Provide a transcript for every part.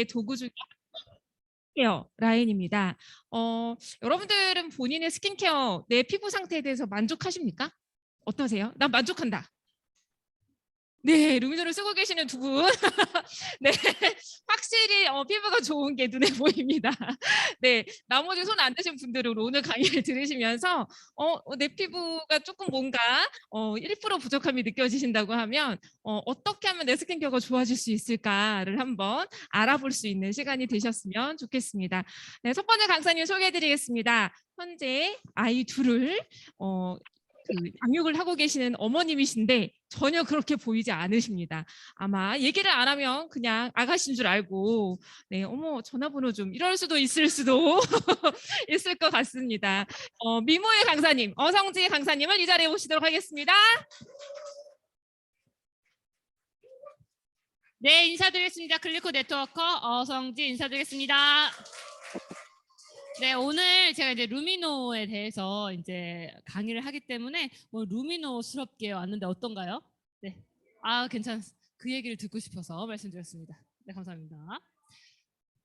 도구 중에 스킨케어 라인입니다. 여러분들은 본인의 스킨케어, 내 피부 상태에 대해서 만족하십니까? 어떠세요? 난 만족한다. 네, 루미노를 쓰고 계시는 두 분. 네, 확실히 피부가 좋은 게 눈에 보입니다. 네, 나머지 손 안 드신 분들은 오늘 강의를 들으시면서 내 피부가 조금 뭔가 1% 부족함이 느껴지신다고 하면 어떻게 하면 내 스킨케어가 좋아질 수 있을까를 한번 알아볼 수 있는 시간이 되셨으면 좋겠습니다. 네, 첫 번째 강사님 소개해드리겠습니다. 현재 아이 둘을 양육을 하고 계시는 어머님이신데 전혀 그렇게 보이지 않으십니다. 아마 얘기를 안 하면 그냥 아가씨인 줄 알고 네, 어머 전화번호 좀 이럴 수도 있을 수도 있을 것 같습니다. 미모의 강사님, 어성지 강사님을 이 자리에 모시도록 하겠습니다. 네, 인사드리겠습니다. 클리코 네트워커 어성지 인사드리겠습니다. 네, 오늘 제가 이제 루미노에 대해서 이제 강의를 하기 때문에 루미노스럽게 왔는데 어떤가요? 네, 그 얘기를 듣고 싶어서 말씀드렸습니다. 네, 감사합니다.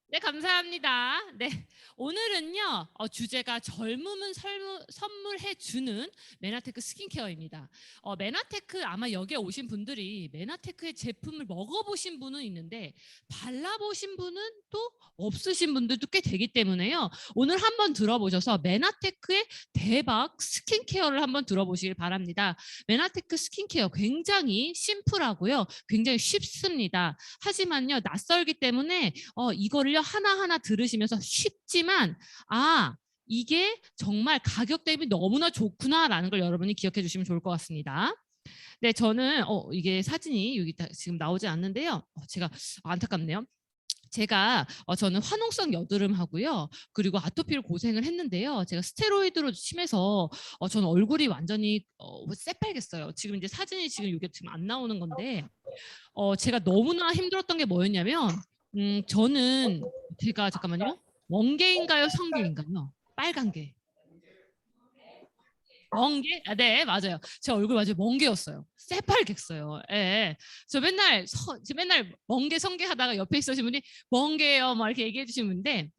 네, 감사합니다. 네, 오늘은요 주제가 젊음은 선물해주는 메나테크 스킨케어입니다. 메나테크 아마 여기에 오신 분들이 메나테크의 제품을 먹어보신 분은 있는데 발라보신 분은 또 없으신 분들도 꽤 되기 때문에요. 오늘 한번 들어보셔서 메나테크의 대박 스킨케어를 한번 들어보시길 바랍니다. 메나테크 스킨케어 굉장히 심플하고요. 굉장히 쉽습니다. 하지만요 낯설기 때문에 이거를요 하나하나 들으시면서 쉽지만 이게 정말 가격 대비 너무나 좋구나라는 걸 여러분이 기억해 주시면 좋을 것 같습니다. 네, 저는 이게 사진이 여기 지금 나오지 않는데요. 제가 안타깝네요. 저는 화농성 여드름 하고요. 그리고 아토피를 고생을 했는데요. 제가 스테로이드로 심해서 저는 얼굴이 완전히 새빨겠어요. 지금 이제 사진이 지금 이게 지금 안 나오는 건데 제가 너무나 힘들었던 게 뭐였냐면 저는 제가 잠깐만요. 멍게인가요? 성게인가요? 빨간 게. 멍게? 네, 맞아요. 제 얼굴 맞아요. 멍게였어요. 새빨겠어요. 예. 저 맨날 멍게 성게 하다가 옆에 있으신 분이 멍게요 막 이렇게 얘기해 주시는데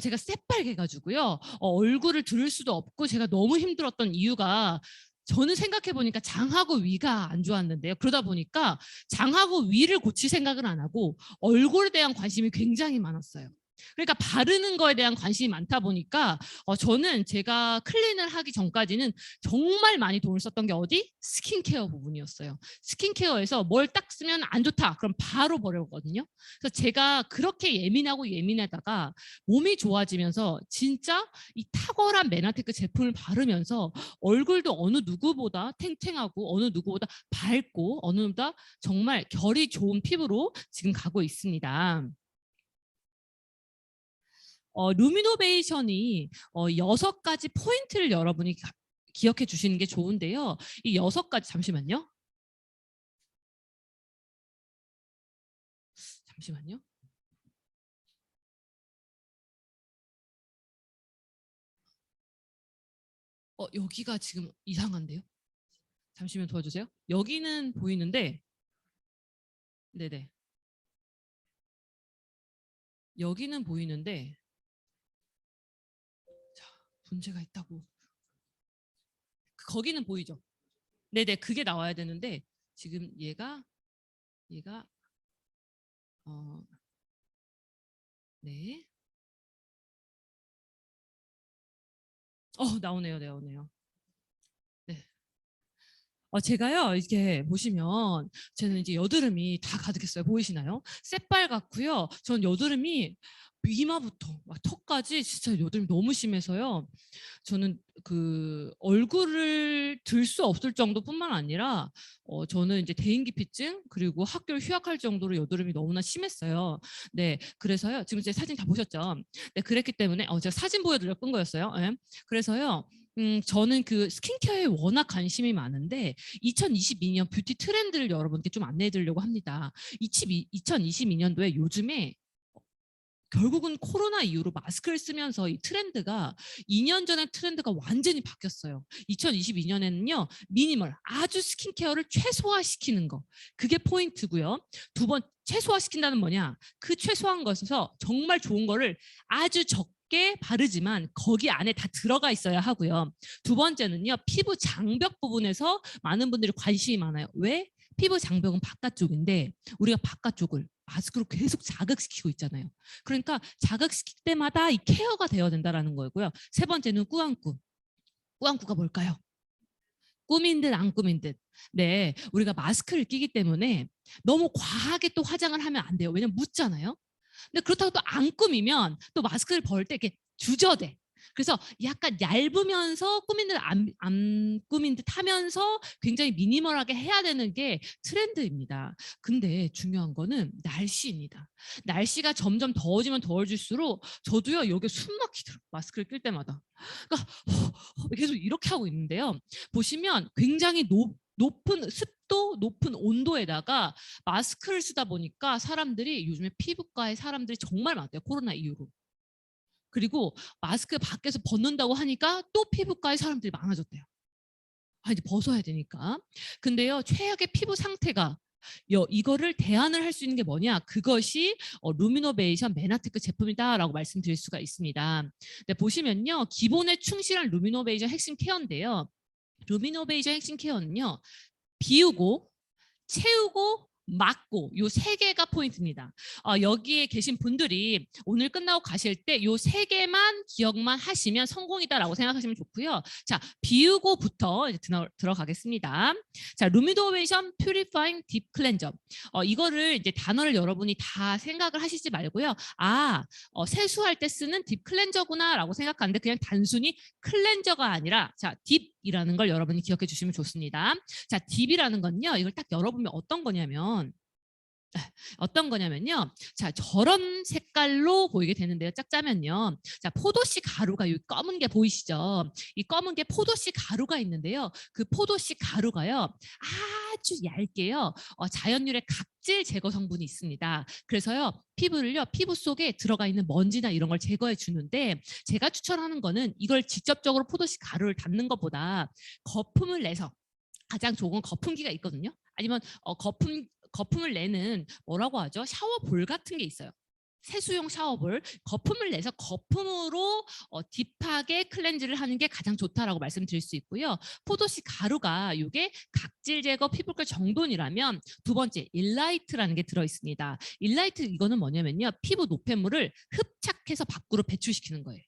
제가 새빨개 가지고요. 얼굴을 들을 수도 없고 제가 너무 힘들었던 이유가 저는 생각해 보니까 장하고 위가 안 좋았는데요. 그러다 보니까 장하고 위를 고칠 생각을 안 하고 얼굴에 대한 관심이 굉장히 많았어요. 그러니까 바르는 거에 대한 관심이 많다 보니까 저는 제가 클린을 하기 전까지는 정말 많이 돈을 썼던 게 어디? 스킨케어 부분이었어요. 스킨케어에서 뭘 딱 쓰면 안 좋다. 그럼 바로 버려거든요. 그래서 제가 그렇게 예민하다가 몸이 좋아지면서 진짜 이 탁월한 메나테크 제품을 바르면서 얼굴도 어느 누구보다 탱탱하고 어느 누구보다 밝고 어느 누구보다 정말 결이 좋은 피부로 지금 가고 있습니다. 루미노베이션이 6가지 포인트를 여러분이 기억해 주시는 게 좋은데요. 이 6가지 잠시만요. 여기가 지금 이상한데요. 잠시만 도와주세요. 여기는 보이는데 네네. 여기는 보이는데 문제가 있다고. 거기는 보이죠? 네네, 그게 나와야 되는데 지금 얘가 네. 나오네요. 네. 제가요 이렇게 보시면 저는 이제 여드름이 다 가득했어요. 보이시나요? 새빨갛고요. 전 여드름이 이마부터 막 턱까지 진짜 여드름이 너무 심해서요. 저는 그 얼굴을 들 수 없을 정도뿐만 아니라 저는 이제 대인기피증 그리고 학교를 휴학할 정도로 여드름이 너무나 심했어요. 네, 그래서요. 지금 제 사진 다 보셨죠? 네, 그랬기 때문에 제가 사진 보여드릴 쁜 거였어요. 네. 그래서요. 저는 그 스킨케어에 워낙 관심이 많은데 2022년 뷰티 트렌드를 여러분께 좀 안내해 드리려고 합니다. 2022년도에 요즘에 결국은 코로나 이후로 마스크를 쓰면서 이 트렌드가 2년 전의 트렌드가 완전히 바뀌었어요. 2022년에는요. 미니멀, 아주 스킨케어를 최소화시키는 거. 그게 포인트고요. 두 번, 최소화시킨다는 뭐냐? 그 최소한 것에서 정말 좋은 거를 아주 적게 바르지만 거기 안에 다 들어가 있어야 하고요. 두 번째는요. 피부 장벽 부분에서 많은 분들이 관심이 많아요. 왜? 피부 장벽은 바깥쪽인데 우리가 바깥쪽을 마스크로 계속 자극시키고 있잖아요. 그러니까 자극시킬 때마다 이 케어가 되어야 된다는 거고요. 세 번째는 꾸안꾸. 꾸안꾸가 뭘까요? 꾸민 듯 안 꾸민 듯. 네, 우리가 마스크를 끼기 때문에 너무 과하게 또 화장을 하면 안 돼요. 왜냐면 묻잖아요. 근데 그렇다고 또 안 꾸미면 또 마스크를 벌 때 이렇게 주저돼. 그래서 약간 얇으면서 꾸민 듯 안 꾸민 듯 하면서 굉장히 미니멀하게 해야 되는 게 트렌드입니다. 근데 중요한 거는 날씨입니다. 날씨가 점점 더워지면 더워질수록 저도요 여기 숨 막히더라고요. 마스크를 낄 때마다. 그러니까 계속 이렇게 하고 있는데요. 보시면 굉장히 높은 습도, 높은 온도에다가 마스크를 쓰다 보니까 사람들이 요즘에 피부과에 사람들이 정말 많대요. 코로나 이후로. 그리고 마스크 밖에서 벗는다고 하니까 또 피부과에 사람들이 많아졌대요. 아, 이제 벗어야 되니까. 근데요, 최악의 피부 상태가 이거를 대안을 할 수 있는 게 뭐냐? 그것이 루미노베이션 메나테크 제품이다라고 말씀드릴 수가 있습니다. 네, 보시면요, 기본에 충실한 루미노베이션 핵심 케어인데요. 루미노베이션 핵심 케어는요, 비우고 채우고 막고 요 세 개가 포인트입니다. 여기에 계신 분들이 오늘 끝나고 가실 때 요 세 개만 기억만 하시면 성공이다라고 생각하시면 좋고요. 자, 비우고부터 이제 들어가겠습니다. 자, 루미노베이션 퓨리파잉 딥 클렌저. 이거를 이제 단어를 여러분이 다 생각을 하시지 말고요. 세수할 때 쓰는 딥 클렌저구나라고 생각하는데 그냥 단순히 클렌저가 아니라 자, 딥이라는 걸 여러분이 기억해 주시면 좋습니다. 자, 딥이라는 건요. 이걸 딱 열어보면 어떤 거냐면요. 자, 저런 색깔로 보이게 되는데요. 짝 짜면요. 자, 포도씨 가루가 이 검은 게 보이시죠? 이 검은 게 포도씨 가루가 있는데요. 그 포도씨 가루가요. 아주 얇게요. 자연유래 각질 제거 성분이 있습니다. 그래서요. 피부 속에 들어가 있는 먼지나 이런 걸 제거해 주는데 제가 추천하는 거는 이걸 직접적으로 포도씨 가루를 닿는 것보다 거품을 내서 가장 좋은 거품기가 있거든요. 아니면 거품을 내는 뭐라고 하죠? 샤워볼 같은 게 있어요. 세수용 샤워볼, 거품을 내서 거품으로 딥하게 클렌즈를 하는 게 가장 좋다라고 말씀드릴 수 있고요. 포도씨 가루가 이게 각질 제거 피부결 정돈이라면 두 번째 일라이트라는 게 들어 있습니다. 일라이트 이거는 뭐냐면요. 피부 노폐물을 흡착해서 밖으로 배출시키는 거예요.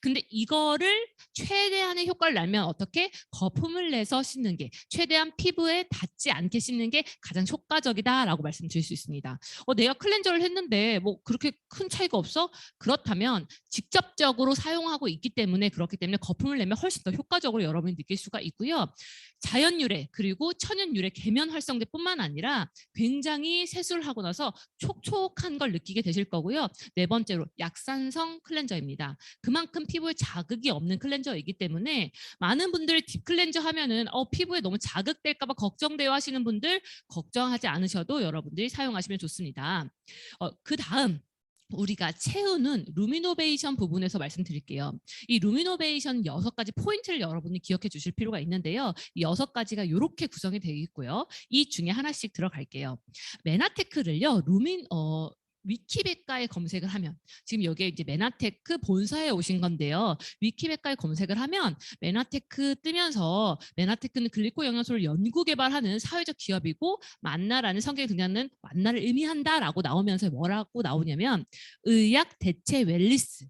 근데 이거를 최대한의 효과를 내면 어떻게 거품을 내서 씻는 게 최대한 피부에 닿지 않게 씻는 게 가장 효과적이다라고 말씀드릴 수 있습니다. 내가 클렌저를 했는데 뭐 그렇게 큰 차이가 없어? 그렇다면 직접적으로 사용하고 있기 때문에 그렇기 때문에 거품을 내면 훨씬 더 효과적으로 여러분이 느낄 수가 있고요. 자연 유래 그리고 천연 유래 계면 활성제뿐만 아니라 굉장히 세수를 하고 나서 촉촉한 걸 느끼게 되실 거고요. 네 번째로 약산성 클렌저입니다. 그만큼 피부에 자극이 없는 클렌저이기 때문에 많은 분들 딥 클렌저 하면은 피부에 너무 자극될까 봐 걱정돼요 하시는 분들 걱정하지 않으셔도 여러분들이 사용하시면 좋습니다. 그 다음 우리가 채우는 루미노베이션 부분에서 말씀드릴게요. 이 루미노베이션 6가지 포인트를 여러분이 기억해 주실 필요가 있는데요. 이 6가지가 이렇게 구성이 되어 있고요. 이 중에 하나씩 들어갈게요. 메나테크를요. 위키백과에 검색을 하면 지금 여기에 이제 메나테크 본사에 오신 건데요. 위키백과에 검색을 하면 메나테크 뜨면서 메나테크는 글리코 영양소를 연구 개발하는 사회적 기업이고 만나라는 성경에 등장하는 만나를 의미한다라고 나오면서 뭐라고 나오냐면 의학 대체 웰리스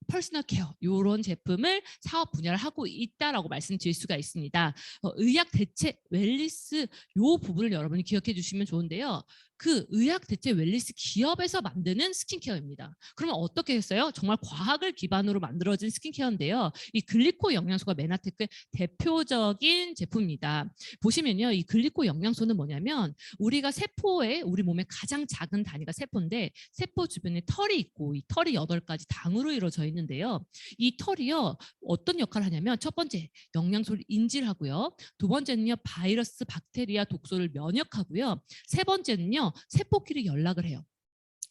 퍼스널 케어 이런 제품을 사업 분야를 하고 있다라고 말씀드릴 수가 있습니다. 의학 대체 웰리스 이 부분을 여러분이 기억해 주시면 좋은데요. 그 의학 대체 웰리스 기업에서 만드는 스킨케어입니다. 그러면 어떻게 했어요? 정말 과학을 기반으로 만들어진 스킨케어인데요. 이 글리코 영양소가 메나테크의 대표적인 제품입니다. 보시면요. 이 글리코 영양소는 뭐냐면 우리가 세포에 우리 몸의 가장 작은 단위가 세포인데 세포 주변에 털이 있고 이 털이 8가지 당으로 이루어져 있는데요. 이 털이요. 어떤 역할을 하냐면 첫 번째 영양소를 인질하고요. 두 번째는요. 바이러스, 박테리아, 독소를 면역하고요. 세 번째는요. 세포끼리 연락을 해요.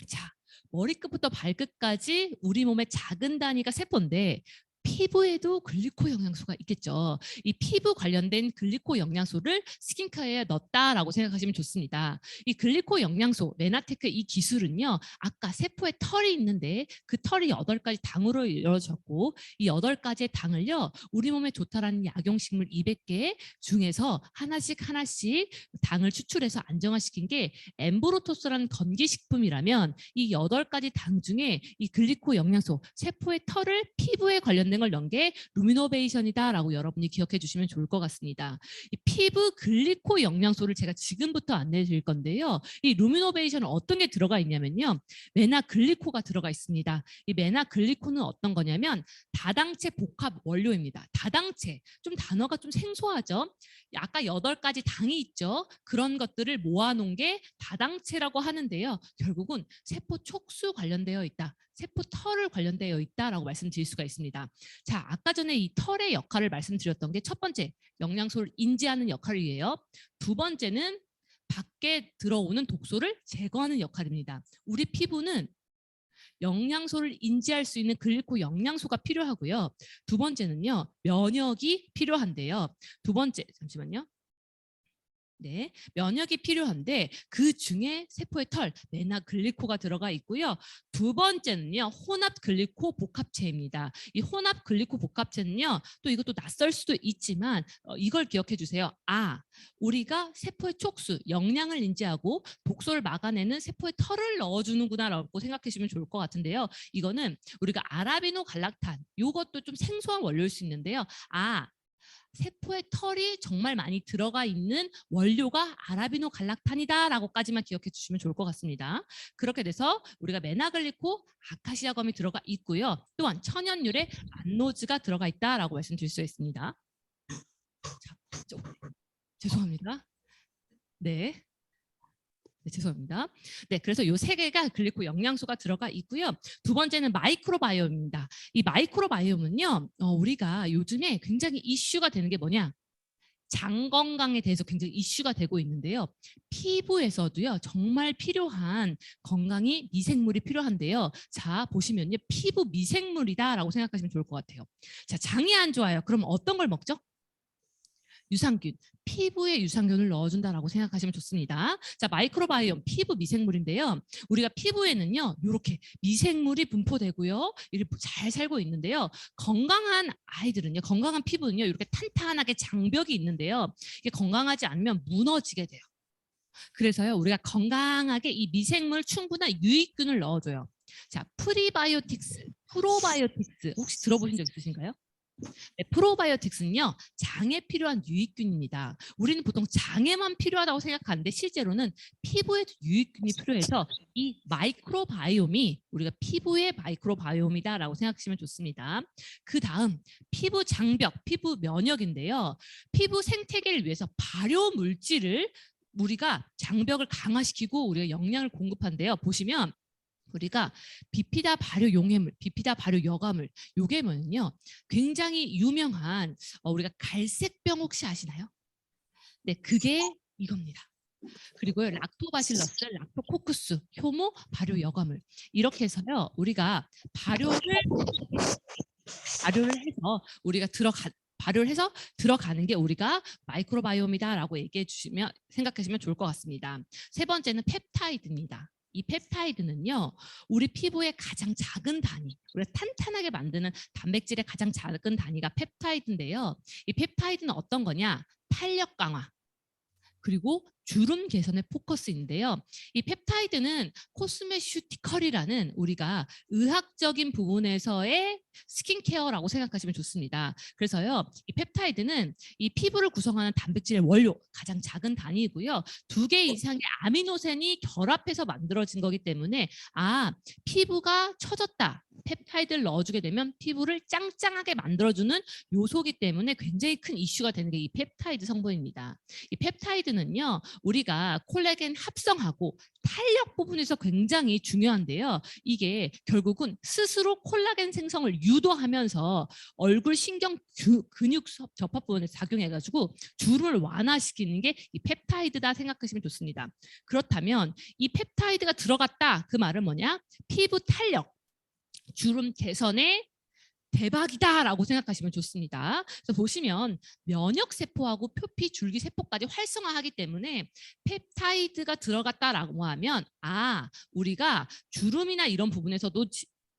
자, 머리끝부터 발끝까지 우리 몸의 작은 단위가 세포인데 피부에도 글리코 영양소가 있겠죠. 이 피부 관련된 글리코 영양소를 스킨케어에 넣었다라고 생각하시면 좋습니다. 이 글리코 영양소, 메나테크 이 기술은요. 아까 세포에 털이 있는데 그 털이 8가지 당으로 이루어졌고 이 8가지의 당을요. 우리 몸에 좋다라는 약용식물 200개 중에서 하나씩 당을 추출해서 안정화시킨 게 엠브로토스라는 건기식품이라면 이 8가지 당 중에 이 글리코 영양소, 세포의 털을 피부에 관련된 걸 넣은 게 루미노베이션이다라고 여러분이 기억해 주시면 좋을 것 같습니다. 이 피부 글리코 영양소를 제가 지금부터 안내해 드릴 건데요. 이 루미노베이션은 어떤 게 들어가 있냐면요. 메나글리코가 들어가 있습니다. 이 메나글리코는 어떤 거냐면 다당체 복합 원료입니다. 다당체, 좀 단어가 좀 생소하죠? 아까 8가지 당이 있죠. 그런 것들을 모아놓은 게 다당체라고 하는데요. 결국은 세포 촉수 관련되어 있다. 세포 털을 관련되어 있다라고 말씀드릴 수가 있습니다. 자, 아까 전에 이 털의 역할을 말씀드렸던 게 첫 번째, 영양소를 인지하는 역할이에요. 두 번째는 밖에 들어오는 독소를 제거하는 역할입니다. 우리 피부는 영양소를 인지할 수 있는 글리코 영양소가 필요하고요. 두 번째는요, 면역이 필요한데요. 두 번째, 잠시만요. 네, 면역이 필요한데 그 중에 세포의 털, 메나글리코가 들어가 있고요. 두 번째는요, 혼합글리코 복합체입니다. 이 혼합글리코 복합체는요, 또 이것도 낯설 수도 있지만 이걸 기억해 주세요. 우리가 세포의 촉수, 영양을 인지하고 독소를 막아내는 세포의 털을 넣어주는구나라고 생각해 주시면 좋을 것 같은데요. 이거는 우리가 아라비노 갈락탄, 이것도 좀 생소한 원료일 수 있는데요. 세포의 털이 정말 많이 들어가 있는 원료가 아라비노 갈락탄이다라고까지만 기억해 주시면 좋을 것 같습니다. 그렇게 돼서 우리가 메나글리코, 아카시아 검이 들어가 있고요. 또한 천연유래 안노즈가 들어가 있다라고 말씀드릴 수 있습니다. 자, 죄송합니다. 네. 네, 죄송합니다. 네, 그래서 이 3개가 글리코 영양소가 들어가 있고요. 두 번째는 마이크로바이옴입니다. 이 마이크로바이옴은요, 우리가 요즘에 굉장히 이슈가 되는 게 뭐냐? 장 건강에 대해서 굉장히 이슈가 되고 있는데요. 피부에서도요, 정말 필요한 건강이 미생물이 필요한데요. 자, 보시면요, 피부 미생물이다라고 생각하시면 좋을 것 같아요. 자, 장이 안 좋아요. 그럼 어떤 걸 먹죠? 유산균, 피부에 유산균을 넣어준다라고 생각하시면 좋습니다. 자, 마이크로바이옴, 피부 미생물인데요. 우리가 피부에는요, 이렇게 미생물이 분포되고요, 이렇게 잘 살고 있는데요. 건강한 아이들은요, 건강한 피부는요, 이렇게 탄탄하게 장벽이 있는데요. 이게 건강하지 않으면 무너지게 돼요. 그래서요, 우리가 건강하게 이 미생물 충분한 유익균을 넣어줘요. 자, 프리바이오틱스, 프로바이오틱스 혹시 들어보신 적 있으신가요? 네, 프로바이오틱스는요, 장에 필요한 유익균입니다. 우리는 보통 장에만 필요하다고 생각하는데 실제로는 피부에도 유익균이 필요해서 이 마이크로바이옴이 우리가 피부의 마이크로바이옴이다라고 생각하시면 좋습니다. 그 다음 피부 장벽, 피부 면역인데요. 피부 생태계를 위해서 발효 물질을 우리가 장벽을 강화시키고 우리가 영양을 공급한대요. 보시면 우리가 비피다 발효 용해물, 비피다 발효 여과물, 요게 뭐냐면요, 굉장히 유명한 우리가 갈색병 혹시 아시나요? 네, 그게 이겁니다. 그리고요, 락토바실러스, 락토코쿠스, 효모 발효 여과물, 이렇게 해서요, 우리가 발효를 해서 우리가 발효를 해서 들어가는 게 우리가 마이크로바이옴이다라고 얘기해 주시면 생각하시면 좋을 것 같습니다. 세 번째는 펩타이드입니다. 이 펩타이드는요, 우리 피부의 가장 작은 단위, 우리가 탄탄하게 만드는 단백질의 가장 작은 단위가 펩타이드인데요. 이 펩타이드는 어떤 거냐? 탄력 강화, 그리고 주름 개선의 포커스인데요. 이 펩타이드는 코스메슈티컬이라는 우리가 의학적인 부분에서의 스킨케어라고 생각하시면 좋습니다. 그래서요, 이 펩타이드는 이 피부를 구성하는 단백질의 원료, 가장 작은 단위이고요. 2개 이상의 아미노산이 결합해서 만들어진 거기 때문에 피부가 처졌다, 펩타이드를 넣어주게 되면 피부를 짱짱하게 만들어주는 요소이기 때문에 굉장히 큰 이슈가 되는 게 이 펩타이드 성분입니다. 이 펩타이드는요, 우리가 콜라겐 합성하고 탄력 부분에서 굉장히 중요한데요. 이게 결국은 스스로 콜라겐 생성을 유도하면서 얼굴 신경 근육 접합 부분에 작용해가지고 주름을 완화시키는 게 이 펩타이드다 생각하시면 좋습니다. 그렇다면 이 펩타이드가 들어갔다, 그 말은 뭐냐? 피부 탄력, 주름 개선에 대박이다라고 생각하시면 좋습니다. 그래서 보시면 면역세포하고 표피 줄기세포까지 활성화하기 때문에 펩타이드가 들어갔다라고 하면 우리가 주름이나 이런 부분에서도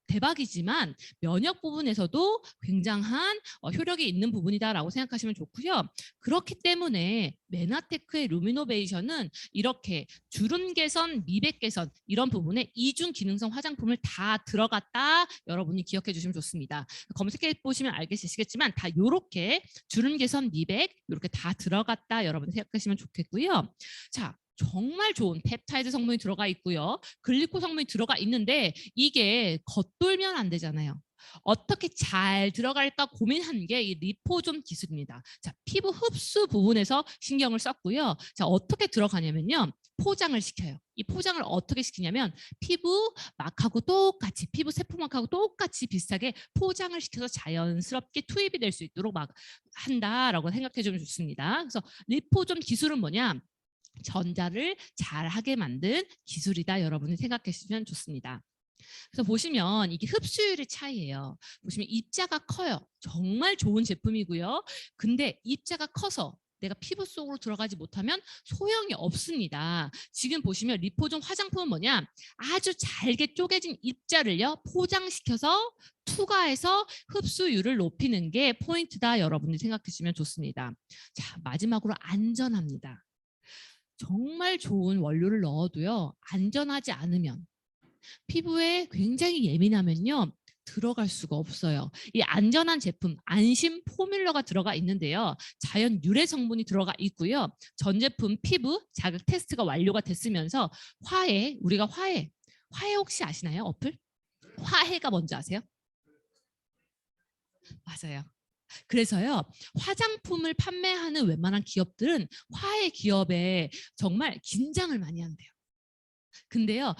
대박이지만 면역 부분에서도 굉장한 효력이 있는 부분이다라고 생각하시면 좋고요. 그렇기 때문에 메나테크의 루미노베이션은 이렇게 주름 개선, 미백 개선 이런 부분에 이중 기능성 화장품을 다 들어갔다 여러분이 기억해 주시면 좋습니다. 검색해 보시면 알겠지만 다 이렇게 주름 개선, 미백 이렇게 다 들어갔다 여러분 생각하시면 좋겠고요. 자, 정말 좋은 펩타이드 성분이 들어가 있고요. 글리코 성분이 들어가 있는데 이게 겉돌면 안 되잖아요. 어떻게 잘 들어갈까 고민한 게 이 리포존 기술입니다. 자, 피부 흡수 부분에서 신경을 썼고요. 자, 어떻게 들어가냐면요. 포장을 시켜요. 이 포장을 어떻게 시키냐면 피부 막하고 똑같이, 피부 세포막하고 똑같이 비슷하게 포장을 시켜서 자연스럽게 투입이 될 수 있도록 막 한다라고 생각해 주면 좋습니다. 그래서 리포존 기술은 뭐냐? 전자를 잘하게 만든 기술이다 여러분이 생각해 주시면 좋습니다. 그래서 보시면 이게 흡수율의 차이예요. 보시면 입자가 커요. 정말 좋은 제품이고요. 근데 입자가 커서 내가 피부 속으로 들어가지 못하면 소용이 없습니다. 지금 보시면 리포존 화장품은 뭐냐? 아주 잘게 쪼개진 입자를요 포장시켜서 투과해서 흡수율을 높이는 게 포인트다 여러분들이 생각해 주시면 좋습니다. 자, 마지막으로 안전합니다. 정말 좋은 원료를 넣어도요 안전하지 않으면 피부에 굉장히 예민하면요 들어갈 수가 없어요. 이 안전한 제품 안심 포뮬러가 들어가 있는데요. 자연 유래 성분이 들어가 있고요. 전 제품 피부 자극 테스트가 완료가 됐으면서 우리가 화해 혹시 아시나요? 어플? 화해가 뭔지 아세요? 맞아요. 그래서요 화장품을 판매하는 웬만한 기업들은 화해 기업에 정말 긴장을 많이 한대요. 근데요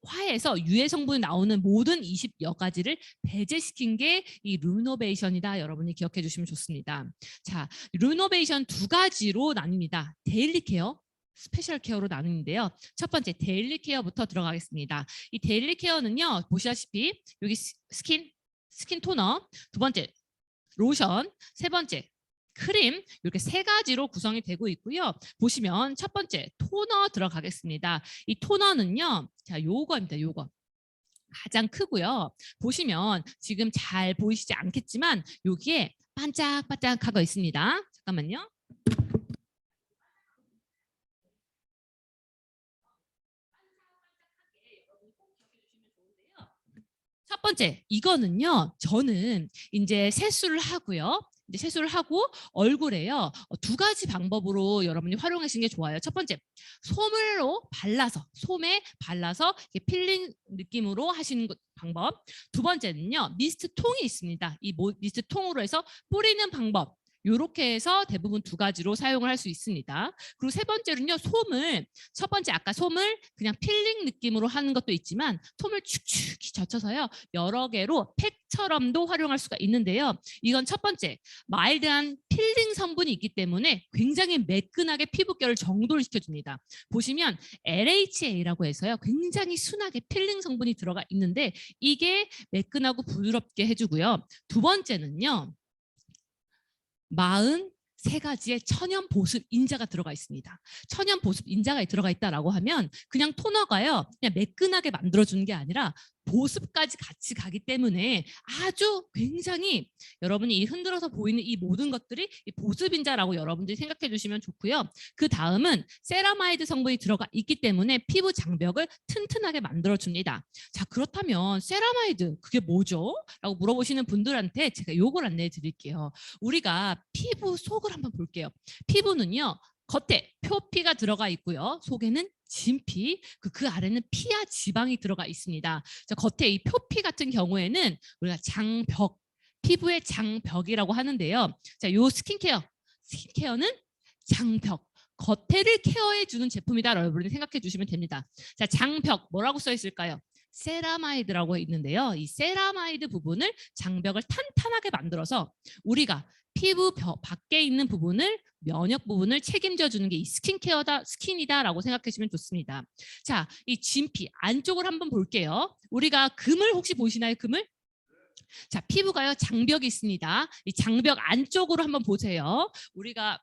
화해에서 유해 성분이 나오는 모든 20여 가지를 배제시킨 게 이 루노베이션이다 여러분이 기억해 주시면 좋습니다. 자, 루노베이션 두 가지로 나뉩니다. 데일리 케어, 스페셜 케어로 나누는데요. 첫 번째 데일리 케어부터 들어가겠습니다. 이 데일리 케어는요 보시다시피 여기 스킨 토너, 두 번째 로션, 세 번째 크림 이렇게 세 가지로 구성이 되고 있고요. 보시면 첫 번째 토너 들어가겠습니다. 이 토너는요. 자, 요거입니다. 요거. 가장 크고요. 보시면 지금 잘 보이시지 않겠지만 여기에 반짝반짝하고 있습니다. 잠깐만요. 첫 번째, 이거는요, 저는 이제 세수를 하고요. 이제 세수를 하고 얼굴에요, 두 가지 방법으로 여러분이 활용하시는 게 좋아요. 첫 번째, 솜에 발라서 이렇게 필링 느낌으로 하시는 방법. 두 번째는요, 미스트 통이 있습니다. 이 미스트 통으로 해서 뿌리는 방법. 이렇게 해서 대부분 두 가지로 사용을 할 수 있습니다. 그리고 세 번째로는요, 첫 번째 아까 솜을 그냥 필링 느낌으로 하는 것도 있지만 솜을 축축히 젖혀서요, 여러 개로 팩처럼도 활용할 수가 있는데요. 이건 첫 번째, 마일드한 필링 성분이 있기 때문에 굉장히 매끈하게 피부결을 정돈을 시켜줍니다. 보시면 LHA라고 해서요, 굉장히 순하게 필링 성분이 들어가 있는데 이게 매끈하고 부드럽게 해주고요. 두 번째는요, 43가지의 천연 보습 인자가 들어가 있습니다. 천연 보습 인자가 들어가 있다라고 하면 그냥 토너가요 그냥 매끈하게 만들어주는 게 아니라 보습까지 같이 가기 때문에 아주 굉장히 여러분이 이 흔들어서 보이는 이 모든 것들이 이 보습 인자라고 여러분들이 생각해 주시면 좋고요. 그 다음은 세라마이드 성분이 들어가 있기 때문에 피부 장벽을 튼튼하게 만들어줍니다. 자, 그렇다면 세라마이드 그게 뭐죠? 라고 물어보시는 분들한테 제가 요걸 안내해 드릴게요. 우리가 피부 속을 한번 볼게요. 피부는요 겉에 표피가 들어가 있고요. 속에는 진피, 그 아래는 피와 지방이 들어가 있습니다. 자, 겉에 이 표피 같은 경우에는 우리가 장벽, 피부의 장벽이라고 하는데요. 자, 요 스킨케어는 장벽, 겉에를 케어해 주는 제품이다. 여러분이 생각해 주시면 됩니다. 자, 장벽 뭐라고 써 있을까요? 세라마이드라고 있는데요. 이 세라마이드 부분을 장벽을 탄탄하게 만들어서 우리가 피부 밖에 있는 부분을 면역 부분을 책임져 주는 게 이 스킨이다라고 생각해 주시면 좋습니다. 자, 이 진피 안쪽을 한번 볼게요. 우리가 금을 혹시 보시나요? 금을? 자, 피부가요 장벽이 있습니다. 이 장벽 안쪽으로 한번 보세요. 우리가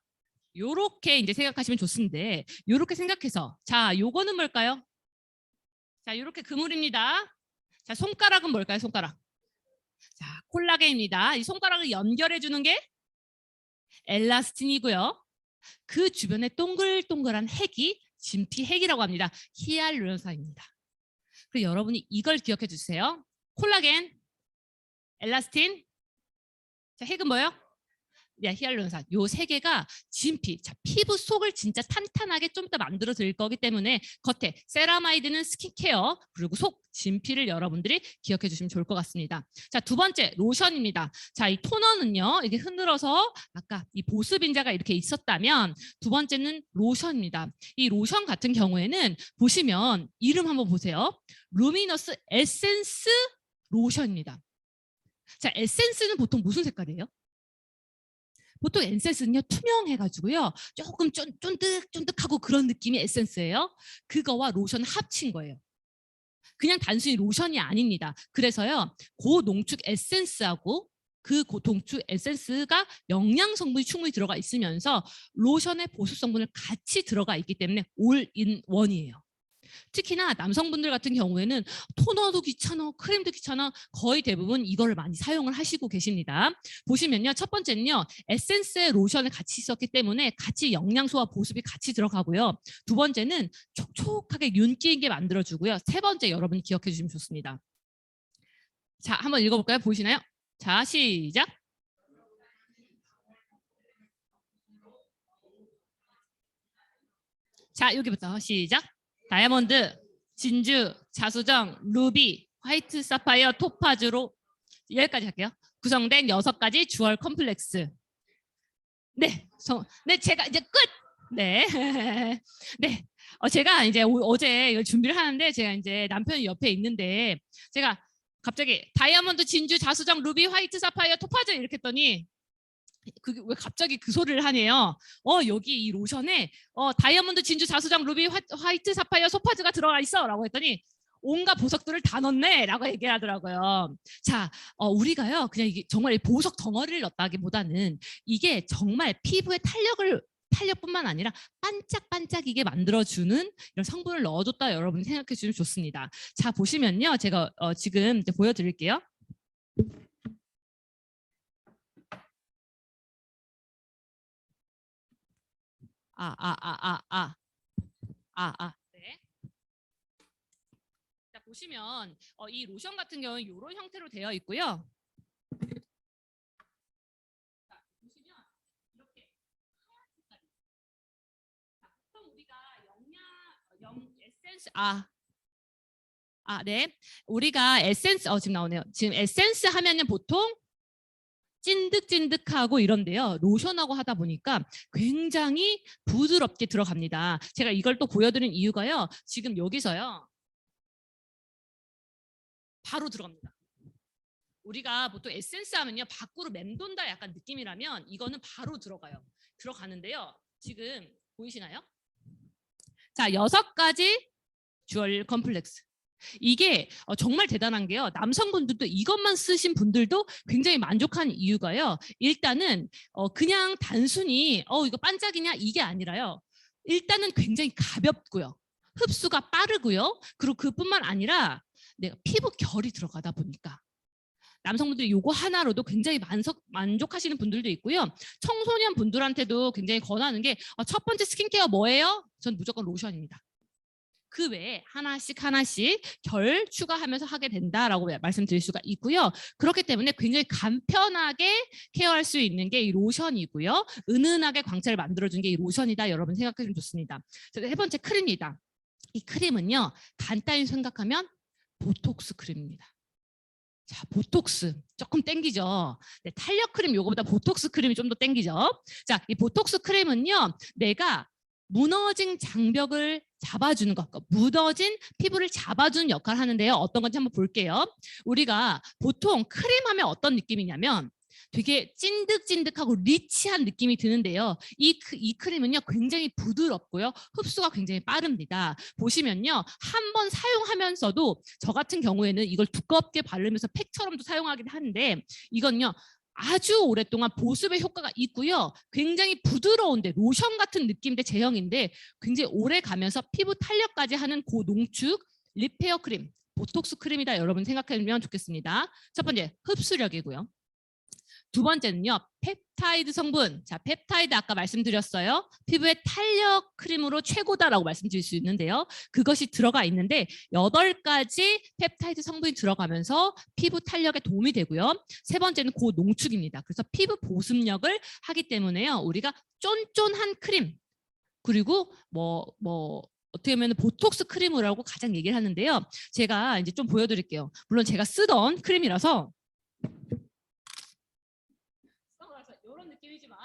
요렇게 이제 생각하시면 좋습니다. 요렇게 생각해서 자, 요거는 뭘까요? 자, 요렇게 그물입니다. 자, 손가락은 뭘까요? 손가락. 자, 콜라겐입니다. 이 손가락을 연결해 주는 게 엘라스틴이고요. 그 주변에 동글동글한 핵이 진피 핵이라고 합니다. 히알루론산입니다. 그리고 여러분이 이걸 기억해 주세요. 콜라겐, 엘라스틴, 자, 핵은 뭐예요? 네, 히알루론산. 요 세 개가 진피, 자, 피부 속을 진짜 탄탄하게 좀 더 만들어 드릴 거기 때문에 겉에 세라마이드는 스킨케어, 그리고 속 진피를 여러분들이 기억해 주시면 좋을 것 같습니다. 자, 두 번째 로션입니다. 자, 이 토너는요, 이게 흔들어서 아까 이 보습 인자가 이렇게 있었다면 두 번째는 로션입니다. 이 로션 같은 경우에는 보시면 이름 한번 보세요. 루미너스 에센스 로션입니다. 자, 에센스는 보통 무슨 색깔이에요? 보통 에센스는요 투명해가지고요 조금 쫀득쫀득하고 그런 느낌의 에센스예요. 그거와 로션 합친 거예요. 그냥 단순히 로션이 아닙니다. 그래서요 고농축 에센스하고 그 고농축 에센스가 영양 성분이 충분히 들어가 있으면서 로션의 보습 성분을 같이 들어가 있기 때문에 올인원이에요. 특히나 남성분들 같은 경우에는 토너도 귀찮아, 크림도 귀찮아, 거의 대부분 이걸 많이 사용을 하시고 계십니다. 보시면요, 첫 번째는요, 에센스에 로션을 같이 썼기 때문에 같이 영양소와 보습이 같이 들어가고요. 두 번째는 촉촉하게 윤기 있게 만들어주고요. 세 번째 여러분이 기억해 주시면 좋습니다. 자, 한번 읽어볼까요? 보이시나요? 자, 시작. 자, 여기부터 시작. 다이아몬드, 진주, 자수정, 루비, 화이트 사파이어, 토파즈로 여기까지 할게요. 구성된 6가지 주얼 컴플렉스. 네, 제가 이제 끝. 네, 네. 제가 이제 어제 준비를 하는데 제가 이제 남편이 옆에 있는데 제가 갑자기 다이아몬드, 진주, 자수정, 루비, 화이트 사파이어, 토파즈 이렇게 했더니 그게 왜 갑자기 그 소리를 하네요. 여기 이 로션에 다이아몬드, 진주, 자수정, 루비, 화이트 사파이어, 소파즈가 들어가 있어라고 했더니 온갖 보석들을 다 넣네라고 얘기하더라고요. 자, 우리가요 그냥 이게 정말 보석 덩어리를 넣었다기보다는 이게 정말 피부에 탄력뿐만 아니라 반짝반짝이게 만들어주는 이런 성분을 넣어줬다 여러분이 생각해 주시면 좋습니다. 자, 보시면요 제가 지금 이제 보여드릴게요. 네. 자, 보시면 이 로션 같은 경우는 이런 형태로 되어 있고요. 자, 보시면 이렇게 하얀 색깔이. 자, 보통 우리가 에센스 네. 우리가 에센스 지금 나오네요. 지금 에센스 하면은 보통 찐득찐득하고 이런데요. 로션하고 하다 보니까 굉장히 부드럽게 들어갑니다. 제가 이걸 또 보여드린 이유가요. 지금 여기서요. 바로 들어갑니다. 우리가 보통 에센스 하면요. 밖으로 맴돈다 약간 느낌이라면 이거는 바로 들어가는데요. 지금 보이시나요? 자, 6가지 주얼 컴플렉스. 이게 정말 대단한 게요. 남성분들도 이것만 쓰신 분들도 굉장히 만족한 이유가요. 일단은 그냥 단순히 이거 반짝이냐 이게 아니라요. 일단은 굉장히 가볍고요. 흡수가 빠르고요. 그리고 그뿐만 아니라 내가 피부 결이 들어가다 보니까 남성분들이 요거 하나로도 굉장히 만족하시는 분들도 있고요. 청소년 분들한테도 굉장히 권하는 게 첫 번째 스킨케어 뭐예요? 전 무조건 로션입니다. 그 외에 하나씩 결 추가하면서 하게 된다라고 말씀드릴 수가 있고요. 그렇기 때문에 굉장히 간편하게 케어할 수 있는 게 이 로션이고요. 은은하게 광채를 만들어주는 게 이 로션이다. 여러분 생각하시면 좋습니다. 자, 세 번째 크림이다. 이 크림은요. 간단히 생각하면 보톡스 크림입니다. 자, 보톡스 조금 땡기죠. 네, 탄력 크림 요거보다 보톡스 크림이 좀 더 땡기죠. 자, 이 보톡스 크림은요. 내가 무너진 장벽을 잡아주는 것, 무너진 피부를 잡아주는 역할을 하는데요. 어떤 건지 한번 볼게요. 우리가 보통 크림 하면 어떤 느낌이냐면 되게 찐득찐득하고 리치한 느낌이 드는데요. 이 크림은요 굉장히 부드럽고요. 흡수가 굉장히 빠릅니다. 보시면요. 한 번 사용하면서도 저 같은 경우에는 이걸 두껍게 바르면서 팩처럼도 사용하긴 하는데 이건요. 아주 오랫동안 보습의 효과가 있고요. 굉장히 부드러운데 로션 같은 느낌인데 제형인데 굉장히 오래 가면서 피부 탄력까지 하는 고농축 리페어 크림, 보톡스 크림이다. 여러분 생각하면 좋겠습니다. 첫 번째 흡수력이고요. 두 번째는요. 펩타이드 성분. 자, 펩타이드 아까 말씀드렸어요. 피부의 탄력 크림으로 최고다라고 말씀드릴 수 있는데요. 그것이 들어가 있는데 8가지 펩타이드 성분이 들어가면서 피부 탄력에 도움이 되고요. 세 번째는 고농축입니다. 그래서 피부 보습력을 하기 때문에요. 우리가 쫀쫀한 크림 그리고 어떻게 보면 보톡스 크림이라고 가장 얘기를 하는데요. 제가 이제 좀 보여드릴게요. 물론 제가 쓰던 크림이라서 이런 느낌이지만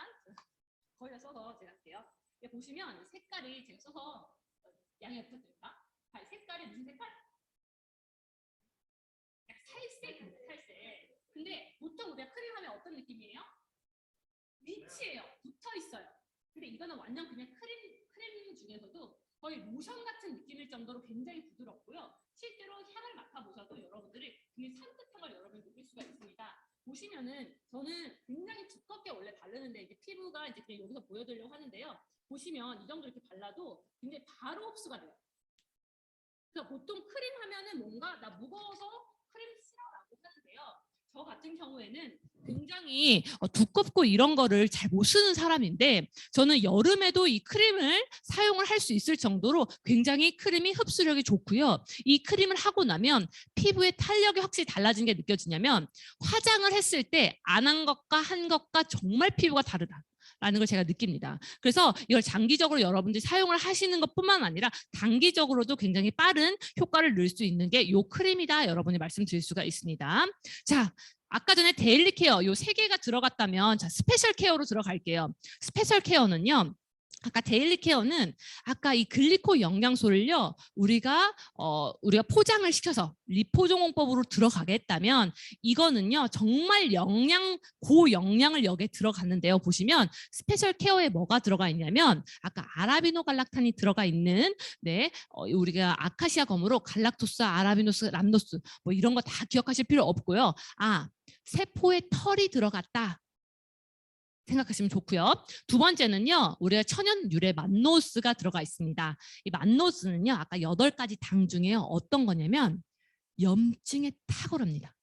거의 다 써서 제가 할게요. 보시면 색깔이 제가 써서 양해 부탁드립니다. 색깔이 무슨 색깔? 살색입니다. 살색. 근데 보통 우리가 크림 하면 어떤 느낌이에요? 리치예요. 붙어 있어요. 근데 이거는 완전 그냥 크림 중에서도 거의 로션 같은 느낌일 정도로 굉장히 부드럽고요. 실제로 향을 맡아보셔도 여러분들이 굉장히 산뜻한 걸 여러분이 느낄 수가 있습니다. 보시면은 저는 굉장히 두껍게 원래 바르는데 이제 피부가 이제 그냥 여기서 보여드리려고 하는데요. 보시면 이 정도 이렇게 발라도 굉장히 바로 흡수가 돼요. 그래서 보통 크림 하면은 뭔가 나 무거워서 크림 싫어라고 하는데요. 저 같은 경우에는 굉장히 두껍고 이런 거를 잘 못 쓰는 사람인데 저는 여름에도 이 크림을 사용을 할 수 있을 정도로 굉장히 크림이 흡수력이 좋고요. 이 크림을 하고 나면 피부의 탄력이 확실히 달라진 게 느껴지냐면 화장을 했을 때 안 한 것과 한 것과 정말 피부가 다르다. 라는 걸 제가 느낍니다. 그래서 이걸 장기적으로 여러분들이 사용을 하시는 것뿐만 아니라 단기적으로도 굉장히 빠른 효과를 낼 수 있는 게 이 크림이다. 여러분이 말씀드릴 수가 있습니다. 자, 아까 전에 데일리 케어 요 3개가 들어갔다면 자, 스페셜 케어로 들어갈게요. 스페셜 케어는요. 아까 데일리 케어는 아까 이 글리코 영양소를요 우리가 포장을 시켜서 리포종용법으로 들어가겠다면 이거는요 정말 고영양을 여기에 들어갔는데요. 보시면 스페셜 케어에 뭐가 들어가 있냐면 아까 아라비노 갈락탄이 들어가 있는 우리가 아카시아 검으로 갈락토스, 아라비노스, 람노스 뭐 이런 거 다 기억하실 필요 없고요. 세포에 털이 들어갔다. 생각하시면 좋고요. 두 번째는요. 우리가 천연 유래 만노스가 들어가 있습니다. 이 만노스는요. 아까 8가지 당 중에요. 어떤 거냐면 염증에 탁월합니다.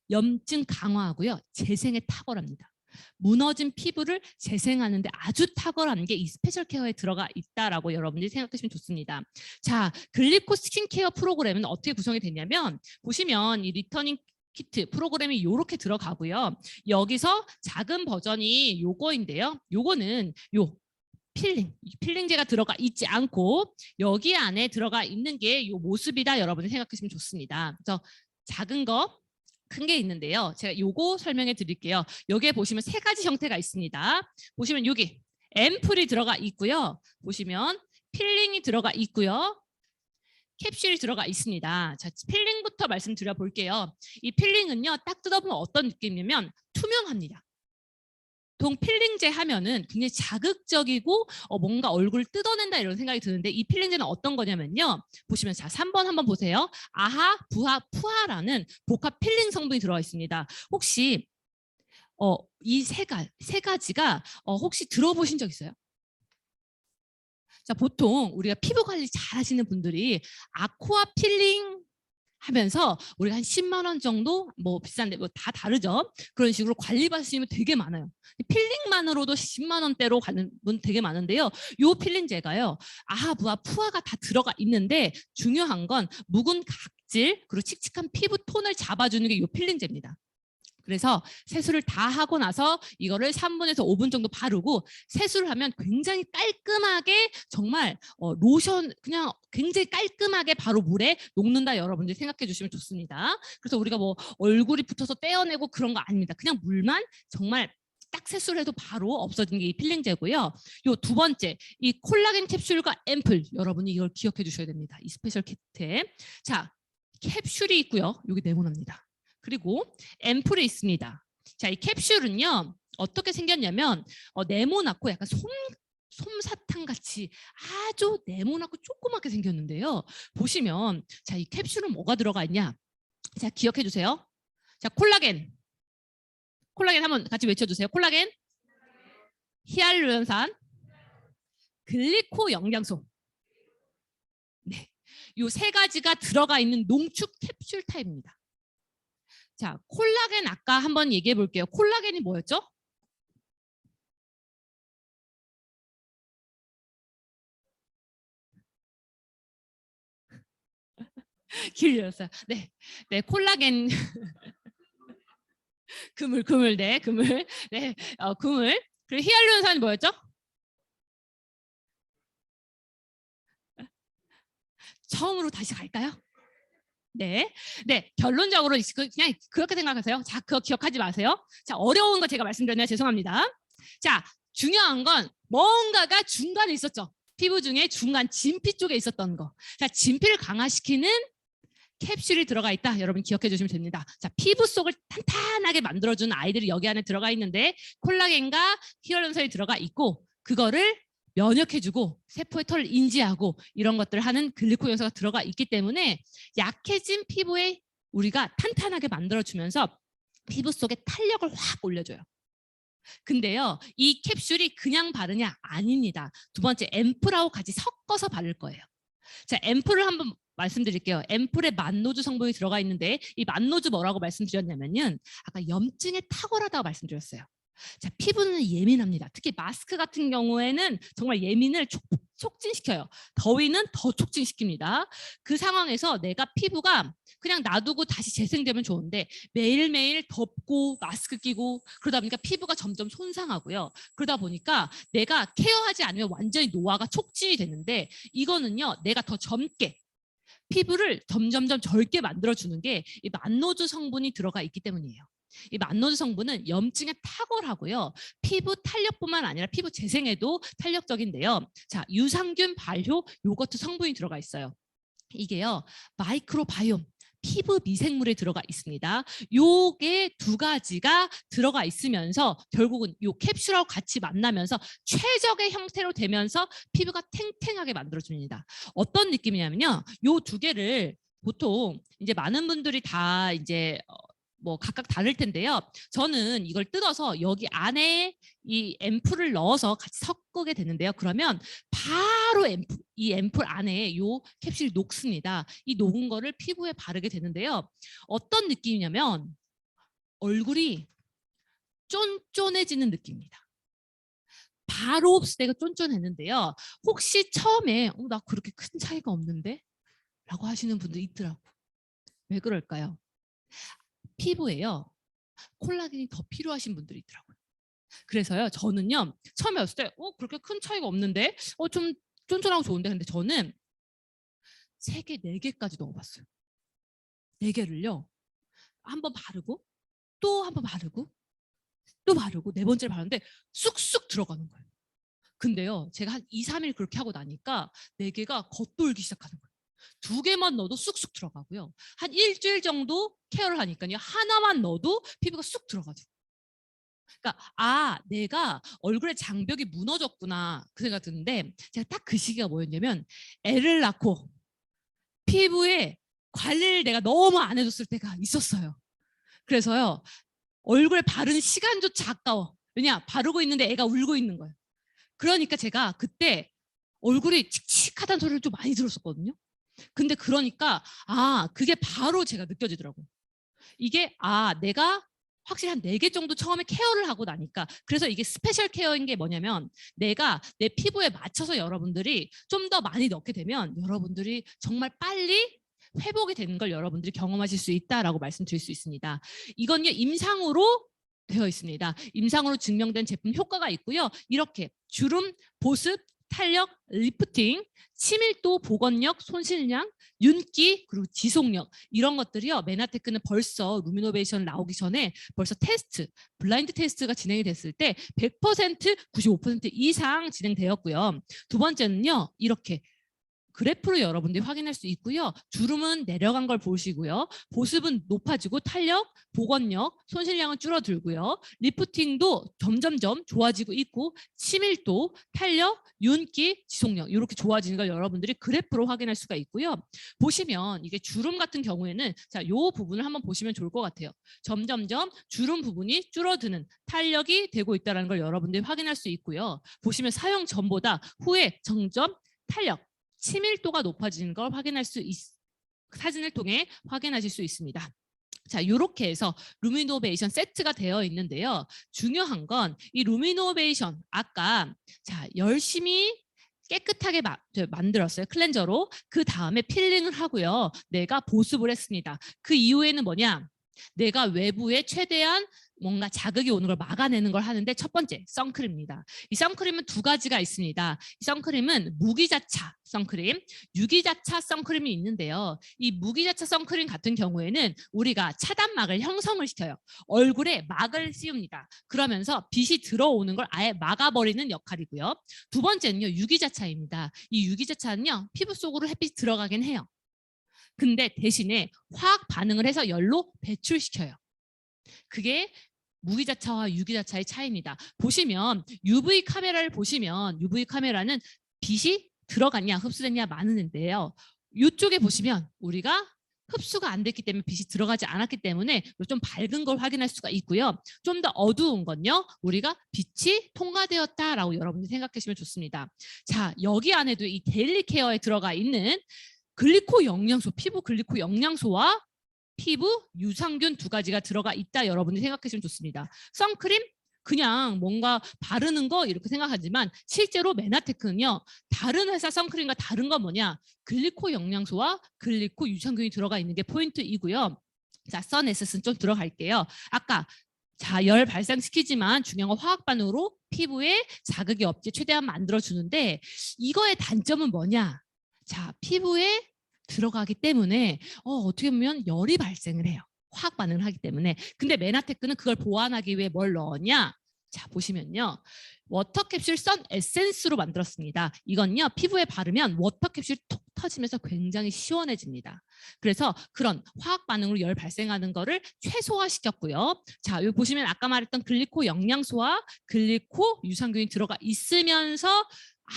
염증 강화하고요. 재생에 탁월합니다. 무너진 피부를 재생하는데 아주 탁월한 게 이 스페셜 케어에 들어가 있다라고 여러분들이 생각하시면 좋습니다. 자, 글리코 스킨케어 프로그램은 어떻게 구성이 되냐면 보시면 이 리터닝 키트 프로그램이 이렇게 들어가고요. 여기서 작은 버전이 요거인데요. 요거는 필링제가 들어가 있지 않고 여기 안에 들어가 있는 게 요 모습이다. 여러분이 생각하시면 좋습니다. 그래서 작은 거, 큰 게 있는데요. 제가 요거 설명해 드릴게요. 여기에 보시면 3가지 형태가 있습니다. 보시면 여기 앰플이 들어가 있고요. 보시면 필링이 들어가 있고요. 캡슐이 들어가 있습니다. 자, 필링부터 말씀드려 볼게요. 이 필링은요, 딱 뜯어보면 어떤 느낌이냐면 투명합니다. 보통 필링제 하면은 굉장히 자극적이고 뭔가 얼굴 뜯어낸다 이런 생각이 드는데 이 필링제는 어떤 거냐면요. 보시면 자, 3번 한번 보세요. 아하, 부하, 푸하라는 복합 필링 성분이 들어가 있습니다. 혹시 이 세 가지가 혹시 들어보신 적 있어요? 자, 보통 우리가 피부 관리 잘 하시는 분들이 아쿠아 필링 하면서 우리가 한 10만 원 정도 뭐 비싼데 뭐 다 다르죠. 그런 식으로 관리 받으시면 되게 많아요. 필링만으로도 10만 원대로 가는 분 되게 많은데요. 요 필링제가요. 아하부하 푸아가 다 들어가 있는데 중요한 건 묵은 각질 그리고 칙칙한 피부 톤을 잡아주는 게 요 필링제입니다. 그래서 세수를 다 하고 나서 이거를 3분에서 5분 정도 바르고 세수를 하면 굉장히 깔끔하게 정말 로션 그냥 굉장히 깔끔하게 바로 물에 녹는다 여러분들 생각해 주시면 좋습니다. 그래서 우리가 뭐 얼굴이 붙어서 떼어내고 그런 거 아닙니다. 그냥 물만 정말 딱 세수를 해도 바로 없어지는 게 이 필링제고요. 요 두 번째 이 콜라겐 캡슐과 앰플 여러분이 이걸 기억해 주셔야 됩니다. 이 스페셜 키트에 자 캡슐이 있고요. 여기 네모납니다. 그리고 앰플이 있습니다. 자, 이 캡슐은요 어떻게 생겼냐면 네모나고 약간 솜사탕 같이 아주 네모나고 조그맣게 생겼는데요. 보시면 자, 이 캡슐은 뭐가 들어가 있냐? 자, 기억해 주세요. 자, 콜라겐 한번 같이 외쳐주세요. 콜라겐, 히알루론산, 글리코 영양소. 네, 이 세 가지가 들어가 있는 농축 캡슐 타입입니다. 자, 콜라겐 아까 한번 얘기해 볼게요. 콜라겐이 뭐였죠? 길렸어요. 네, 네, 콜라겐 그물, 네, 그물, 네, 그물. 그리고 히알루론산이 뭐였죠? 처음으로 다시 갈까요? 네, 네, 결론적으로 그냥 그렇게 생각하세요. 자, 그거 기억하지 마세요. 자, 어려운 거 제가 말씀드렸나요? 죄송합니다. 자, 중요한 건 뭔가가 중간에 있었죠. 피부 중에 중간 진피 쪽에 있었던 거. 자, 진피를 강화시키는 캡슐이 들어가 있다. 여러분 기억해 주시면 됩니다. 자, 피부 속을 탄탄하게 만들어주는 아이들이 여기 안에 들어가 있는데 콜라겐과 히알루론산이 들어가 있고 그거를 면역해주고 세포의 털을 인지하고 이런 것들을 하는 글리코 요소가 들어가 있기 때문에 약해진 피부에 우리가 탄탄하게 만들어주면서 피부 속의 탄력을 확 올려줘요. 근데요, 이 캡슐이 그냥 바르냐? 아닙니다. 두 번째, 앰플하고 같이 섞어서 바를 거예요. 자, 앰플을 한번 말씀드릴게요. 앰플에 만노주 성분이 들어가 있는데 이 만노주 뭐라고 말씀드렸냐면은 아까 염증에 탁월하다고 말씀드렸어요. 자, 피부는 예민합니다. 특히 마스크 같은 경우에는 정말 예민을 촉진시켜요. 더위는 더 촉진시킵니다. 그 상황에서 내가 피부가 그냥 놔두고 다시 재생되면 좋은데 매일매일 덥고 마스크 끼고 그러다 보니까 피부가 점점 손상하고요. 그러다 보니까 내가 케어하지 않으면 완전히 노화가 촉진이 되는데 이거는요. 내가 더 젊게 피부를 점점점 젊게 만들어주는 게 이 만노주 성분이 들어가 있기 때문이에요. 이 만노주 성분은 염증에 탁월하고요. 피부 탄력뿐만 아니라 피부 재생에도 탄력적인데요. 자, 유산균 발효 요거트 성분이 들어가 있어요. 이게요. 마이크로바이옴 피부 미생물에 들어가 있습니다. 요게 두 가지가 들어가 있으면서 결국은 요 캡슐하고 같이 만나면서 최적의 형태로 되면서 피부가 탱탱하게 만들어줍니다. 어떤 느낌이냐면요. 요 두 개를 보통 이제 많은 분들이 다 이제 뭐 각각 다를 텐데요. 저는 이걸 뜯어서 여기 안에 이 앰플을 넣어서 같이 섞게 되는데요. 그러면 바로 이 앰플 안에 요 캡슐이 녹습니다. 이 녹은 거를 피부에 바르게 되는데요. 어떤 느낌이냐면 얼굴이 쫀쫀해지는 느낌입니다. 바로 없을 때가 쫀쫀했는데요. 혹시 처음에 나 그렇게 큰 차이가 없는데? 라고 하시는 분들 있더라고요. 왜 그럴까요? 피부에요. 콜라겐이 더 필요하신 분들이 있더라고요. 그래서요. 저는요. 처음에 왔을 때 그렇게 큰 차이가 없는데 좀 쫀쫀하고 좋은데 근데 저는 3개, 4개까지 넣어봤어요. 4개를요. 한번 바르고 또 한번 바르고 또 바르고 4번째를 바르는데 쑥쑥 들어가는 거예요. 근데요. 제가 한 2, 3일 그렇게 하고 나니까 4개가 겉돌기 시작하는 거예요. 2개만 넣어도 쑥쑥 들어가고요. 한 일주일 정도 케어를 하니까요. 하나만 넣어도 피부가 쑥 들어가죠. 그러니까 내가 얼굴에 장벽이 무너졌구나 그 생각 드는데 제가 딱 그 시기가 뭐였냐면 애를 낳고 피부에 관리를 내가 너무 안 해줬을 때가 있었어요. 그래서요. 얼굴에 바르는 시간조차 아까워. 왜냐? 바르고 있는데 애가 울고 있는 거예요. 그러니까 제가 그때 얼굴이 칙칙하다는 소리를 좀 많이 들었었거든요. 근데 그러니까 그게 바로 제가 느껴지더라고요. 이게 내가 확실히 한 4개 정도 처음에 케어를 하고 나니까, 그래서 이게 스페셜 케어인 게 뭐냐면, 내가 내 피부에 맞춰서 여러분들이 좀 더 많이 넣게 되면 여러분들이 정말 빨리 회복이 되는 걸 여러분들이 경험하실 수 있다라고 말씀드릴 수 있습니다. 이건요, 임상으로 되어 있습니다. 임상으로 증명된 제품 효과가 있고요. 이렇게 주름, 보습, 탄력, 리프팅, 치밀도, 복원력, 손실량, 윤기, 그리고 지속력, 이런 것들이요, 메나테크는 벌써 루미노베이션 나오기 전에 벌써 테스트, 블라인드 테스트가 진행이 됐을 때 100%, 95% 이상 진행되었고요. 두 번째는요, 이렇게 그래프로 여러분들이 확인할 수 있고요. 주름은 내려간 걸 보시고요. 보습은 높아지고 탄력, 복원력, 손실량은 줄어들고요. 리프팅도 점점점 좋아지고 있고, 치밀도, 탄력, 윤기, 지속력, 이렇게 좋아지는 걸 여러분들이 그래프로 확인할 수가 있고요. 보시면 이게 주름 같은 경우에는, 자, 이 부분을 한번 보시면 좋을 것 같아요. 점점점 주름 부분이 줄어드는, 탄력이 되고 있다는 걸 여러분들이 확인할 수 있고요. 보시면 사용 전보다 후에 점점 탄력, 치밀도가 높아지는 걸 확인할 수 사진을 통해 확인하실 수 있습니다. 자, 이렇게 해서 루미노베이션 세트가 되어 있는데요. 중요한 건 이 루미노베이션, 아까 열심히 깨끗하게 만들었어요. 클렌저로. 그 다음에 필링을 하고요. 내가 보습을 했습니다. 그 이후에는 뭐냐? 내가 외부에 최대한 뭔가 자극이 오는 걸 막아내는 걸 하는데, 첫 번째 선크림입니다. 이 선크림은 2가지가 있습니다. 이 선크림은 무기자차 선크림, 유기자차 선크림이 있는데요. 이 무기자차 선크림 같은 경우에는 우리가 차단막을 형성을 시켜요. 얼굴에 막을 씌웁니다. 그러면서 빛이 들어오는 걸 아예 막아버리는 역할이고요. 두 번째는요, 유기자차입니다. 이 유기자차는요, 피부 속으로 햇빛이 들어가긴 해요. 근데 대신에 화학 반응을 해서 열로 배출시켜요. 그게 무기자차와 유기자차의 차이입니다. 보시면 UV 카메라를 보시면, UV 카메라는 빛이 들어갔냐 흡수됐냐 많은데요. 이쪽에 보시면 우리가 흡수가 안 됐기 때문에 빛이 들어가지 않았기 때문에 좀 밝은 걸 확인할 수가 있고요. 좀 더 어두운 건요, 우리가 빛이 통과되었다라고 여러분들이 생각하시면 좋습니다. 자, 여기 안에도 이 데일리 케어에 들어가 있는 글리코 영양소, 피부 글리코 영양소와 피부 유산균 2가지가 들어가 있다, 여러분들이 생각하시면 좋습니다. 선크림 그냥 뭔가 바르는 거 이렇게 생각하지만, 실제로 메나테크는요, 다른 회사 선크림과 다른 건 뭐냐? 글리코 영양소와 글리코 유산균이 들어가 있는 게 포인트이고요. 자, 선 에센스는 좀 들어갈게요. 아까 열 발생시키지만 중요한 건 화학 반응으로 피부에 자극이 없게 최대한 만들어주는데, 이거의 단점은 뭐냐? 자, 피부에 들어가기 때문에 어떻게 보면 열이 발생을 해요. 화학 반응을 하기 때문에. 근데 메나테크는 그걸 보완하기 위해 뭘 넣었냐? 자, 보시면요. 워터캡슐 선 에센스로 만들었습니다. 이건요, 피부에 바르면 워터캡슐이 톡 터지면서 굉장히 시원해집니다. 그래서 그런 화학 반응으로 열 발생하는 거를 최소화시켰고요. 자, 여기 보시면 아까 말했던 글리코 영양소와 글리코 유산균이 들어가 있으면서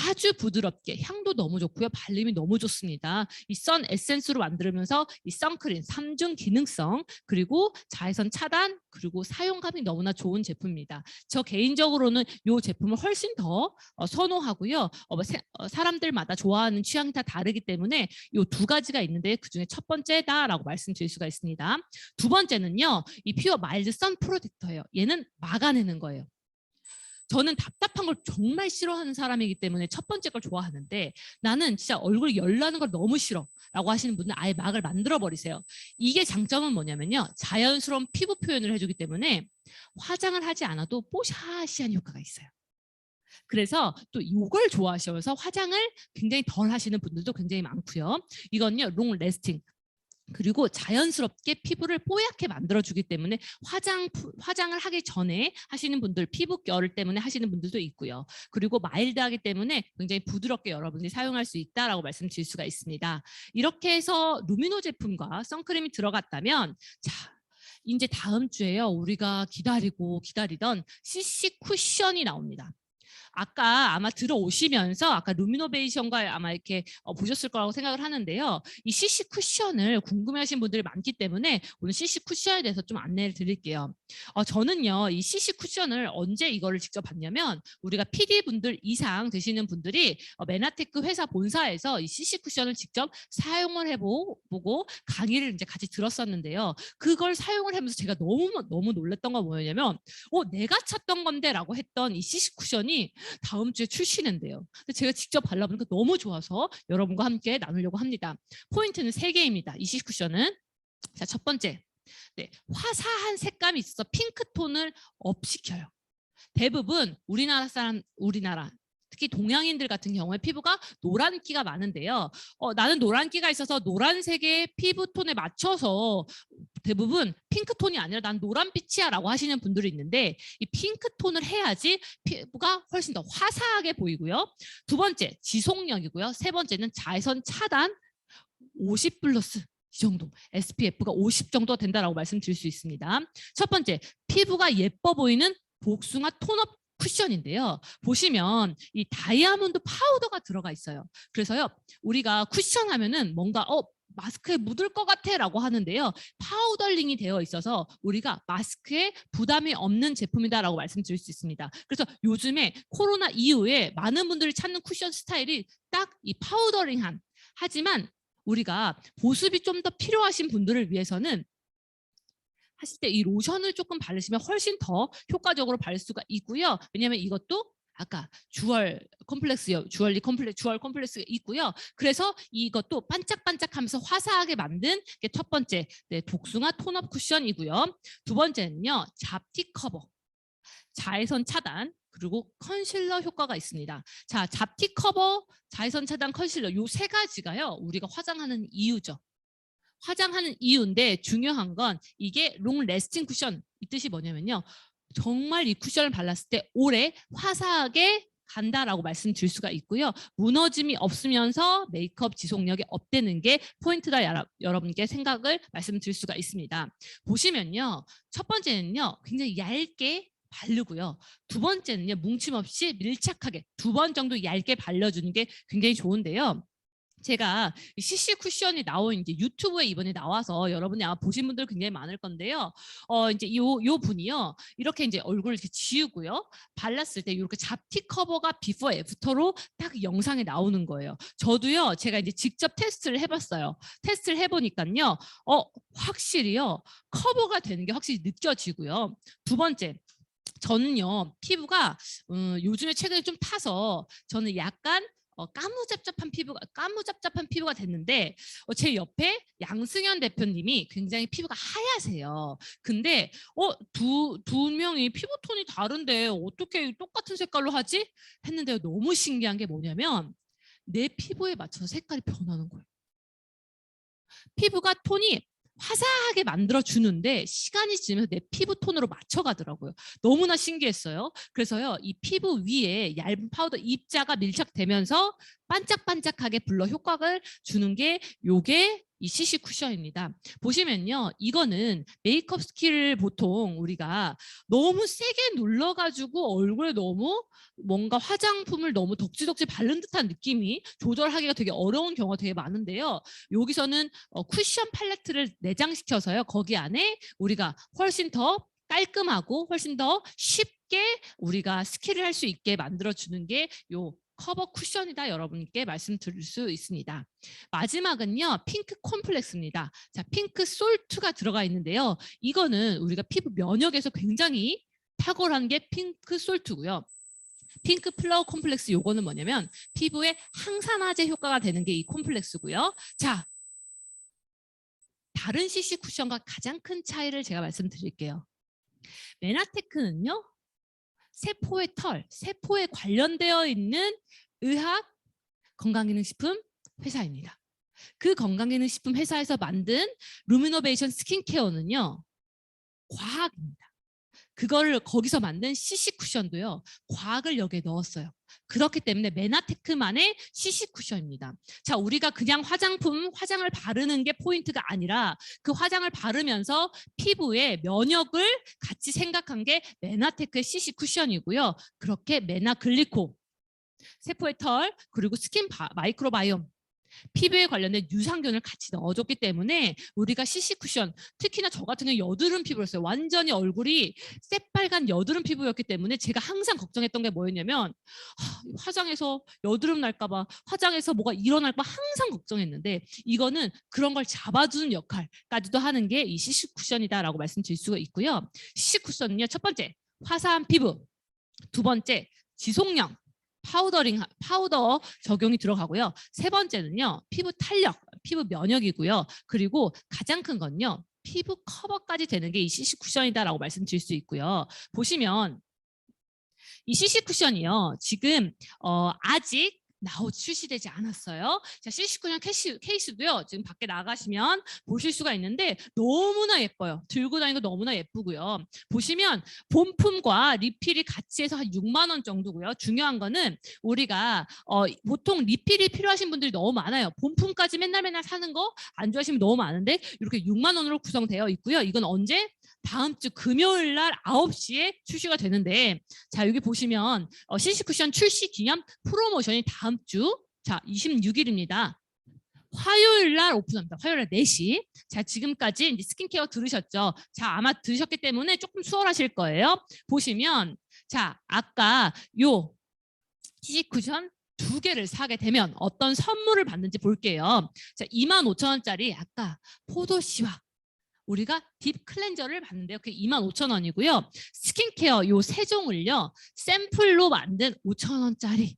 아주 부드럽게, 향도 너무 좋고요. 발림이 너무 좋습니다. 이 선 에센스로 만들면서 이 선크림 3중 기능성, 그리고 자외선 차단, 그리고 사용감이 너무나 좋은 제품입니다. 저 개인적으로는 이 제품을 훨씬 더 선호하고요. 사람들마다 좋아하는 취향이 다 다르기 때문에 이 2가지가 있는데, 그중에 첫 번째다라고 말씀드릴 수가 있습니다. 두 번째는요, 이 퓨어 마일드 선 프로텍터예요. 얘는 막아내는 거예요. 저는 답답한 걸 정말 싫어하는 사람이기 때문에 첫 번째 걸 좋아하는데, 나는 진짜 얼굴 열나는 걸 너무 싫어 라고 하시는 분은 아예 막을 만들어 버리세요. 이게 장점은 뭐냐면요, 자연스러운 피부 표현을 해주기 때문에 화장을 하지 않아도 뽀샤시한 효과가 있어요. 그래서 또 이걸 좋아하셔서 화장을 굉장히 덜 하시는 분들도 굉장히 많고요. 이건요, 롱 레스팅, 그리고 자연스럽게 피부를 뽀얗게 만들어주기 때문에 화장을 하기 전에 하시는 분들, 피부결 때문에 하시는 분들도 있고요. 그리고 마일드하기 때문에 굉장히 부드럽게 여러분들이 사용할 수 있다라고 말씀드릴 수가 있습니다. 이렇게 해서 루미노 제품과 선크림이 들어갔다면, 자, 이제 다음 주에요, 우리가 기다리던 CC 쿠션이 나옵니다. 아까 아마 들어오시면서 아까 루미노베이션과 아마 이렇게 보셨을 거라고 생각을 하는데요. 이 CC 쿠션을 궁금해하신 분들이 많기 때문에 오늘 CC 쿠션에 대해서 좀 안내를 드릴게요. 저는요 이 CC 쿠션을 언제 이거를 직접 봤냐면 우리가 PD 분들 이상 되시는 분들이 메나테크 회사 본사에서 이 CC 쿠션을 직접 사용을 해보고 강의를 이제 같이 들었었는데요. 그걸 사용을 하면서 제가 너무 놀랐던 건 뭐였냐면 내가 찾던 건데라고 했던 이 CC 쿠션이 다음 주에 출시된대요. 근데 제가 직접 발라보니까 너무 좋아서 여러분과 함께 나누려고 합니다. 포인트는 3개입니다. 이 CC 쿠션은 자, 첫 번째, 네, 화사한 색감이 있어서 핑크톤을 업시켜요. 대부분 우리나라 특히 동양인들 같은 경우에 피부가 노란기가 많은데요. 나는 노란기가 있어서 노란색의 피부톤에 맞춰서 대부분 핑크톤이 아니라 난 노란빛이야 라고 하시는 분들이 있는데 이 핑크톤을 해야지 피부가 훨씬 더 화사하게 보이고요. 두 번째, 지속력이고요. 세 번째는 자외선 차단 50 플러스 이 정도 SPF가 50 정도 된다라고 말씀드릴 수 있습니다. 첫 번째, 피부가 예뻐 보이는 복숭아 톤업 쿠션인데요. 보시면 이 다이아몬드 파우더가 들어가 있어요. 그래서요, 우리가 쿠션 하면은 뭔가 마스크에 묻을 것 같아 라고 하는데요. 파우더링이 되어 있어서 우리가 마스크에 부담이 없는 제품이다라고 말씀드릴 수 있습니다. 그래서 요즘에 코로나 이후에 많은 분들이 찾는 쿠션 스타일이 딱 이 파우더링한 하지만 우리가 보습이 좀 더 필요하신 분들을 위해서는 하실 때 이 로션을 조금 바르시면 훨씬 더 효과적으로 바를 수가 있고요. 왜냐하면 이것도 아까 주얼 컴플렉스가 있고요. 그래서 이것도 반짝반짝하면서 화사하게 만든 게 첫 번째 복숭아 톤업 쿠션이고요. 두 번째는요, 잡티 커버, 자외선 차단, 그리고 컨실러 효과가 있습니다. 자, 잡티 커버, 자외선 차단, 컨실러 요 세 가지가요, 우리가 화장하는 이유죠. 화장하는 이유인데 중요한 건 이게 롱 레스팅 쿠션, 이 뜻이 뭐냐면요. 정말 이 쿠션을 발랐을 때 오래 화사하게 간다라고 말씀드릴 수가 있고요. 무너짐이 없으면서 메이크업 지속력이 업되는 게 포인트다 여러분께 생각을 말씀드릴 수가 있습니다. 보시면요. 첫 번째는요. 굉장히 얇게 바르고요. 두 번째는요. 뭉침 없이 밀착하게 2번 정도 얇게 발라주는 게 굉장히 좋은데요. 제가 CC 쿠션이 나온 이제 유튜브에 이번에 나와서 여러분이 아마 보신 분들 굉장히 많을 건데요. 이제 요 분이요. 이렇게 이제 얼굴을 이렇게 지우고요. 발랐을 때 이렇게 잡티 커버가 비포 애프터로 딱 영상에 나오는 거예요. 저도요. 제가 이제 직접 테스트를 해봤어요. 테스트를 해보니까요. 확실히요. 커버가 되는 게 확실히 느껴지고요. 두 번째. 저는요. 피부가 요즘에 최근에 좀 타서 저는 약간 까무잡잡한 피부가 됐는데 제 옆에 양승현 대표님이 굉장히 피부가 하얗세요. 근데 두 명이 피부톤이 다른데 어떻게 똑같은 색깔로 하지? 했는데 너무 신기한 게 뭐냐면 내 피부에 맞춰서 색깔이 변하는 거예요. 피부가 톤이 화사하게 만들어주는데 시간이 지나면서 내 피부 톤으로 맞춰가더라고요. 너무나 신기했어요. 그래서요, 이 피부 위에 얇은 파우더 입자가 밀착되면서 반짝반짝하게 블러 효과를 주는 게 요게 이 CC 쿠션입니다. 보시면요, 이거는 메이크업 스킬을 보통 우리가 너무 세게 눌러가지고 얼굴에 너무 뭔가 화장품을 너무 덕지덕지 바른 듯한 느낌이 조절하기가 되게 어려운 경우가 되게 많은데요. 여기서는 쿠션 팔레트를 내장시켜서요. 거기 안에 우리가 훨씬 더 깔끔하고 훨씬 더 쉽게 우리가 스킬을 할 수 있게 만들어주는 게 요 커버 쿠션이다 여러분께 말씀드릴 수 있습니다. 마지막은요. 핑크 콤플렉스입니다. 자, 핑크 솔트가 들어가 있는데요. 이거는 우리가 피부 면역에서 굉장히 탁월한 게 핑크 솔트고요. 핑크 플라워 콤플렉스 요거는 뭐냐면 피부에 항산화제 효과가 되는 게 이 콤플렉스고요. 자, 다른 CC 쿠션과 가장 큰 차이를 제가 말씀드릴게요. 메나테크는요. 세포의 털, 세포에 관련되어 있는 의학 건강기능식품 회사입니다. 그 건강기능식품 회사에서 만든 루미노베이션 스킨케어는요. 과학입니다. 그거를 거기서 만든 CC 쿠션도요. 과학을 여기에 넣었어요. 그렇기 때문에 메나테크만의 CC 쿠션입니다. 자, 우리가 그냥 화장을 바르는 게 포인트가 아니라 그 화장을 바르면서 피부의 면역을 같이 생각한 게 메나테크의 CC 쿠션이고요. 그렇게 메나글리코, 세포의 털, 그리고 스킨 마이크로바이옴, 피부에 관련된 유산균을 같이 넣어줬기 때문에 우리가 CC 쿠션, 특히나 저 같은 경우 여드름 피부였어요. 완전히 얼굴이 새빨간 여드름 피부였기 때문에 제가 항상 걱정했던 게 뭐였냐면 화장해서 여드름 날까봐, 화장해서 뭐가 일어날까 항상 걱정했는데 이거는 그런 걸 잡아주는 역할까지도 하는 게 이 CC 쿠션이다라고 말씀드릴 수가 있고요. CC 쿠션은요, 첫 번째 화사한 피부, 두 번째 지속력, 파우더 적용이 들어가고요. 세 번째는요, 피부 탄력, 피부 면역이고요. 그리고 가장 큰 건요, 피부 커버까지 되는 게 이 CC 쿠션이다라고 말씀드릴 수 있고요. 보시면 이 CC 쿠션이요, 지금 아직 출시되지 않았어요. 자, CC 쿠션 케이스도요, 지금 밖에 나가시면 보실 수가 있는데 너무나 예뻐요. 들고 다니는 거 너무나 예쁘고요. 보시면 본품과 리필이 같이 해서 한 6만 원 정도고요. 중요한 거는 우리가 보통 리필이 필요하신 분들이 너무 많아요. 본품까지 맨날 사는 거 안 좋아하시면 너무 많은데 이렇게 6만 원으로 구성되어 있고요. 이건 언제? 다음 주 금요일 날 9시에 출시가 되는데, 자, 여기 보시면 CC 쿠션 출시 기념 프로모션이 다음 주, 자, 26일입니다. 화요일 날 오픈합니다. 화요일 날 4시. 자, 지금까지 이제 스킨케어 들으셨죠? 자, 아마 들으셨기 때문에 조금 수월하실 거예요. 보시면, 자, 아까 요 CC 쿠션 2개를 사게 되면 어떤 선물을 받는지 볼게요. 자, 25,000원짜리 아까 포도씨와 우리가 딥 클렌저를 받는데요. 그게 25,000원이고요. 스킨케어 요 3종을요. 샘플로 만든 5,000원짜리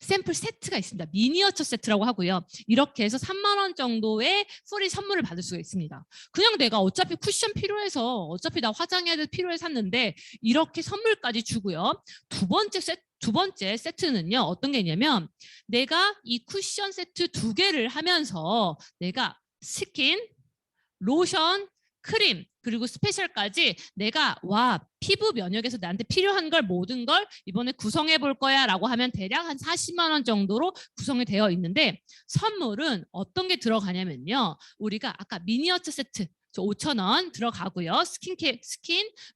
샘플 세트가 있습니다. 미니어처 세트라고 하고요. 이렇게 해서 3만 원 정도의 프리 선물을 받을 수가 있습니다. 그냥 내가 어차피 쿠션 필요해서 어차피 나 화장해야 될 필요해 샀는데 이렇게 선물까지 주고요. 두 번째 세트는요. 어떤 게 있냐면 내가 이 쿠션 세트 2개를 하면서 내가 스킨, 로션, 크림, 그리고 스페셜까지 내가 피부 면역에서 나한테 필요한 걸 모든 걸 이번에 구성해 볼 거야 라고 하면 대략 한 40만 원 정도로 구성이 되어 있는데, 선물은 어떤 게 들어가냐면요. 우리가 아까 미니어처 세트 5,000원 들어가고요. 스킨,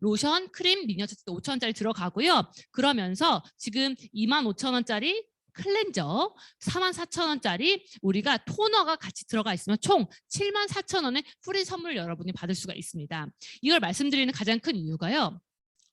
로션, 크림, 미니어처 세트 5,000원짜리 들어가고요. 그러면서 지금 25,000원짜리 클렌저, 44,000원짜리 우리가 토너가 같이 들어가 있으면 총 74,000원의 프리 선물 여러분이 받을 수가 있습니다. 이걸 말씀드리는 가장 큰 이유가요.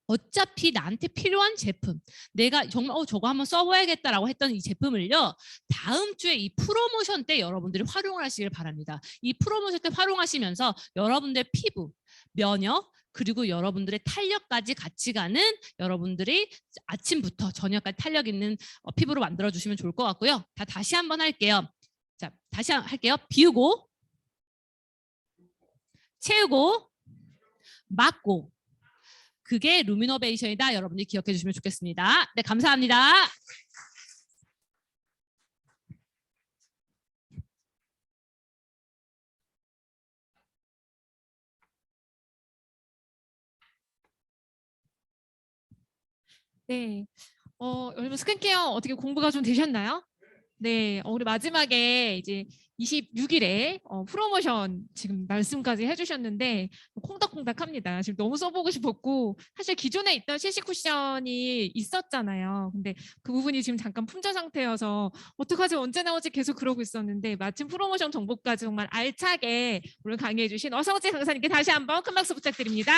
어차피 나한테 필요한 제품, 내가 정말 저거 한번 써봐야겠다라고 했던 이 제품을요. 다음 주에 이 프로모션 때 여러분들이 활용을 하시길 바랍니다. 이 프로모션 때 활용하시면서 여러분들의 피부, 면역, 그리고 여러분들의 탄력까지 같이 가는, 여러분들이 아침부터 저녁까지 탄력 있는 피부로 만들어주시면 좋을 것 같고요. 다시 한번 할게요. 자, 다시 할게요. 비우고, 채우고, 막고. 그게 루미노베이션이다. 여러분들이 기억해 주시면 좋겠습니다. 네, 감사합니다. 네. 여러분 스킨케어 어떻게 공부가 좀 되셨나요? 네, 우리 마지막에 이제 26일에 프로모션 지금 말씀까지 해주셨는데 콩닥콩닥합니다. 지금 너무 써보고 싶었고, 사실 기존에 있던 CC 쿠션이 있었잖아요. 근데 그 부분이 지금 잠깐 품절 상태여서 어떡하지, 언제 나오지 계속 그러고 있었는데, 마침 프로모션 정보까지 정말 알차게 오늘 강의해주신 어성지 강사님께 다시 한번 큰 박수 부탁드립니다.